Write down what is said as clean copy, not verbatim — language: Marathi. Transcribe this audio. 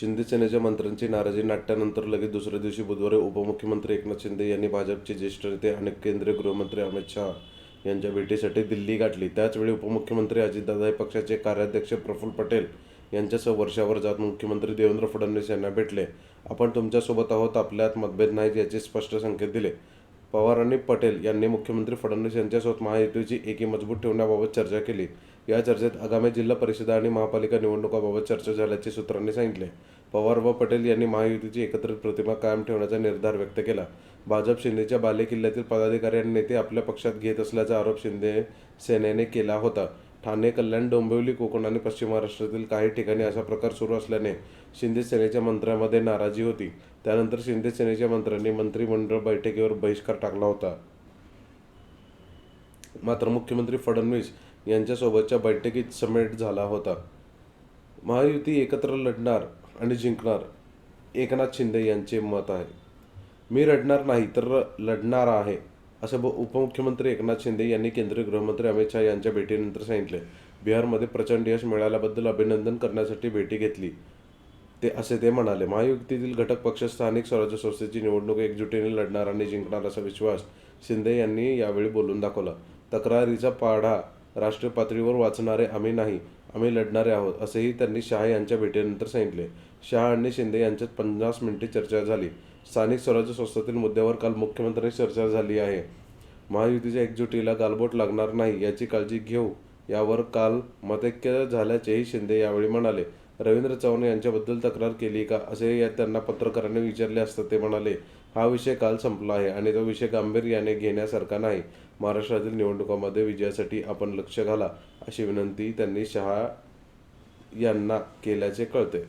शिंदे सेनेच्या मंत्र्यांची नाराजी नाट्यानंतर लगेच दुसऱ्या दिवशी बुधवारी उपमुख्यमंत्री एकनाथ शिंदे यांनी भाजपचे ज्येष्ठ नेते आणि केंद्रीय गृहमंत्री अमित शहा यांच्या भेटीसाठी दिल्ली गाठली. त्याचवेळी उपमुख्यमंत्री अजितदादा हे पक्षाचे कार्याध्यक्ष प्रफुल्ल पटेल यांच्यासह वर्षावर जात मुख्यमंत्री देवेंद्र फडणवीस यांना भेटले. आपण तुमच्यासोबत आहोत, आपल्यात मतभेद नाहीत याचे स्पष्ट संकेत दिले. पवार आणि पटेल यांनी मुख्यमंत्री फडणवीस यांच्यासोबत महायुतीची एकी मजबूत ठेवण्याबाबत चर्चा केली. या चर्चेत आगामी जिल्हा परिषद आणि महापालिका निवडणुकाबाबत चर्चा झाल्याचे सूत्रांनी सांगितले. पवार व पटेल यांनी महायुतीची एकत्रित प्रतिमा कायम ठेवण्याचा निर्धार व्यक्त केला. भाजप शिंदेच्या बालेकिल्ल्यातील पदाधिकारी आणि नेते आपल्या पक्षात घेत असल्याचा आरोप शिंदे सेनेने केला होता. ठाणे, कल्याण, डोंबिवली, कोकण आणि पश्चिम महाराष्ट्रातील काही ठिकाणी असा प्रकार सुरू असल्याने शिंदे सेनेच्या मंत्र्यांमध्ये नाराजी होती. त्यानंतर शिंदे सेनेच्या मंत्र्यांनी मंत्रिमंडळ बैठकीवर बहिष्कार टाकला होता. मात्र मुख्यमंत्री फडणवीस यांच्यासोबतच्या बैठकीत समेट झाला होता. महायुती एकत्र लढणार आणि जिंकणार, एकनाथ शिंदे यांचे मत आहे. मी रडणार नाही तर लढणार आहे, असं उपमुख्यमंत्री एकनाथ शिंदे यांनी केंद्रीय गृहमंत्री अमित शहा यांच्या भेटीनंतर सांगितले. बिहारमध्ये प्रचंड यश मिळाल्याबद्दल अभिनंदन करण्यासाठी भेटी घेतली असे ते म्हणाले. महायुतीतील घटक पक्ष स्थानिक स्वराज्य संस्थेची निवडणूक एकजुटीने लढणार आणि जिंकणार असा विश्वास शिंदे यांनी यावेळी बोलून दाखवला. तक्रारीचा पाढा राष्ट्रीय पातळीवर वाचणारे आम्ही नाही, आम्ही लढणारे आहोत, असेही त्यांनी शहा यांच्या भेटीनंतर सांगितले. शहा आणि शिंदे यांच्यात 50 मिनिटे चर्चा झाली. स्थानिक स्वराज्य संस्थेतील मुद्द्यावर काल मुख्यमंत्र्यांची चर्चा झाली आहे. महायुतीच्या एकजुटीला गालबोट लागणार नाही याची काळजी घेऊ, यावर काल मतैक्य झाल्याचेही शिंदे यावेळी म्हणाले. रवींद्र चव्हाण यांच्याबद्दल तक्रार केली का, असे त्यांना पत्रकारांनी विचारले असता ते म्हणाले, हा विषय काल संपला आहे आणि तो विषय गांभीर्याने घेण्यासारखा नाही. महाराष्ट्रातील निवडणुकांमध्ये विजयासाठी आपण लक्ष घाला, अशी विनंती त्यांनी शहा यांना केल्याचे कळते.